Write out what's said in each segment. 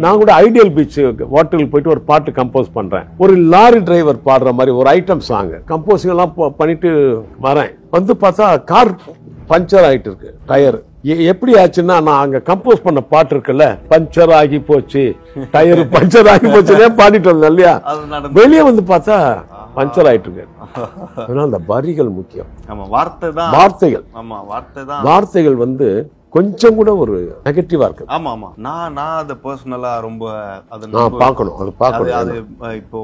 நான் கூட ideal beach ஹோட்டலுக்கு போயிட்டு ஒரு பாட்டு கம்போஸ் பண்றேன். ஒரு லாரி டிரைவர் பாடுற மாதிரி ஒரு ஐட்டம் சாங் கம்போசிங் எல்லாம் பண்ணிட்டு வரேன். வந்து பார்த்தா கார் பஞ்சர் ஆயிட்டு இருக்கு, டயர். எப்படி ஆச்சுன்னா, நான் அங்க கம்போஸ் பண்ண பாட்டு இருக்குல்ல, பஞ்சர் ஆகி போச்சு, டயர் பஞ்சர் ஆகி போச்சுன்னே பாடிட்டு வந்தேன் இல்லையா. வெளியே வந்து பார்த்தா பஞ்சர் ஆயிட்டு இருக்கு. அதனால அந்த வரிகள் முக்கியம். வார்த்தைகள் வந்து கொஞ்சம் கூட ஒரு நெகட்டிவா இருக்கு. ஆமா ஆமா, நான் அத பர்சனலா ரொம்ப நான் பார்க்கணும். அது இப்போ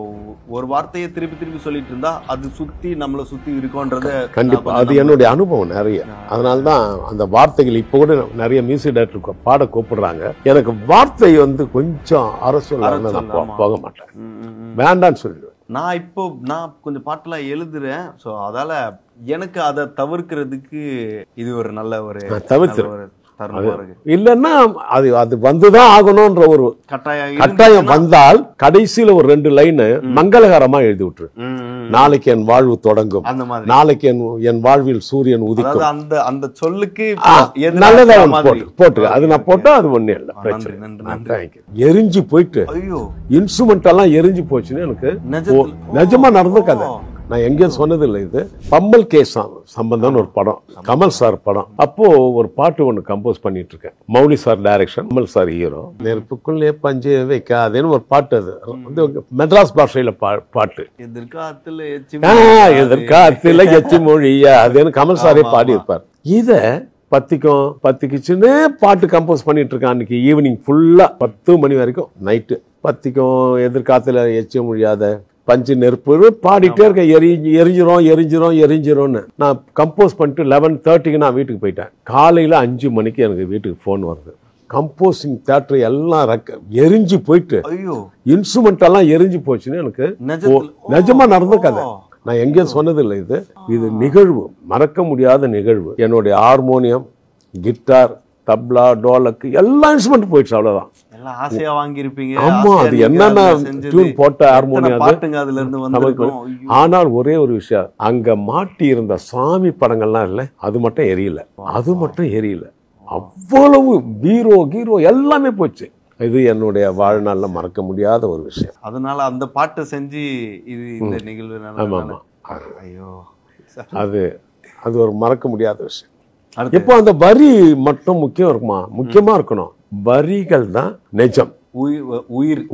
ஒரு வார்த்தையை திருப்பி சொல்லிட்டு இருந்தா அது நம்மள சுத்தி இருக்கும்ன்றத கண்டிப்பா அது என்னுடைய அனுபவம் நிறைய. அதனாலதான் அந்த வார்த்தைகள் இப்ப கூட நிறைய மியூசிக் டைரக்டர் பாட கூப்பிடுறாங்க. எனக்கு வார்த்தை வந்து கொஞ்சம் அரசு போக மாட்டேன், வேண்டான்னு சொல்லிடுவேன். நான் கொஞ்சம் பாட்டெல்லாம் எழுதுறேன். சோ அதால எனக்கு அதை தவிர்க்கிறதுக்கு இது ஒரு நல்ல ஒரு இல்லன்னா அது வந்துதான் ஆகணும்ன்ற ஒரு கட்டாயம் வந்தால் கடைசியில ஒரு 2 லைன் மங்களகரமா எழுதி விட்டுரு. நாளைக்கு என் வாழ்வு தொடங்கும், நாளைக்கு என் வாழ்வில் சூரியன் உதிக்கும், அந்த சொல்லுக்கு நல்லதா போட்டு அது நான் போட்டா அது ஒண்ணு இல்ல பிரச்சனை. எரிஞ்சு போயிட்டு இன்ஸ்ட்ருமெண்ட் எல்லாம் எரிஞ்சு போச்சுன்னு எனக்கு நிஜமா நடந்த கதை. நான் எங்கேயும் சொன்னது இல்லை. இது பம்மல் கே சம்பந்தம் ஒரு படம், கமல் சார் படம். அப்போ ஒரு பாட்டு ஒன்று கம்போஸ் பண்ணிட்டு இருக்கேன். Mouli sir direction, Kamal sir hero. நெருப்புக்குள்ளே பஞ்சு வைக்காதேன்னு ஒரு பாட்டு. அது வந்து மெட்ராஸ் பாஷையில பாட்டு. எதிர்காலத்துல எச்சி மொழியா அதுன்னு கமல் சாரே பாடி இருப்பார். இத பத்திக்குச்சுன்னு பாட்டு கம்போஸ் பண்ணிட்டு இருக்கேன். அன்னைக்கு ஈவினிங் ஃபுல்லா 10 மணி வரைக்கும் நைட்டு. பத்திக்கும் எதிர்காலத்துல எச்சி மொழியாத பஞ்சு நெருப்பு பாடிட்டே இருக்கேன். எரிஞ்சிரோம்னு நான் கம்போஸ் பண்ணிட்டு 11:30க்கு நான் வீட்டுக்கு போயிட்டேன். காலையில 5 மணிக்கு எனக்கு வீட்டுக்கு போன் வருது. கம்போசிங் தியேட்டர் எல்லாம் எரிஞ்சு போயிட்டு இன்ஸ்ட்ருமெண்ட் எல்லாம் எரிஞ்சு போச்சுன்னு எனக்கு நிஜமா நடந்த கதை. நான் எங்கேயும் சொன்னது இல்லை. இது நிகழ்வு, மறக்க முடியாத நிகழ்வு. என்னுடைய ஹார்மோனியம், கிட்டார், தப்லா, டோலக்கு எல்லா இன்ஸ்ட்ருமெண்ட் போயிடுச்சு. அவ்வளவுதான். ஆமா, அது என்னென்ன டியூன் போட்ட ஹார்மோனியம். ஆனால் ஒரே ஒரு விஷயம், அங்க மாட்டி இருந்த சாமி படங்கள்லாம் இல்ல, அது மட்டும் எரியல. அவ்வளவு பீரோ எல்லாமே போச்சு. இது என்னுடைய வாழ்நாள்ல மறக்க முடியாத ஒரு விஷயம். அதனால அந்த பாட்டை செஞ்சு இது இந்த நிகழ்வு அது ஒரு மறக்க முடியாத விஷயம். இப்போ அந்த வரி மட்டும் முக்கியமா இருக்கணும். வரிகள் தான் நிஜம்,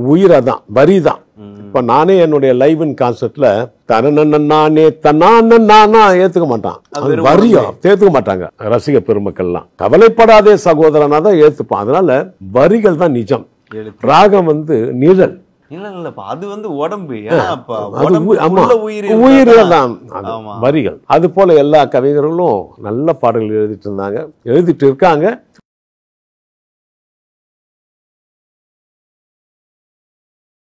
உயிரதான் வரி தான். இப்ப நானே என்னுடைய லைவ் இன் கான்சர்ட்ல தனே தன்னானா ஏத்துக்க மாட்டான், வரியா ஏத்துக்க மாட்டாங்க ரசிக பெருமக்கள்லாம். கவலைப்படாதே சகோதரனா தான் ஏத்துப்பான். அதனால வரிகள் தான் நிஜம், ராகம் வந்து நிழல். அது வந்து உடம்பு உயிர்தான் வரிகள். அது போல எல்லா கவிஞர்களும் நல்ல பாடல்கள் எழுதிட்டு இருக்காங்க.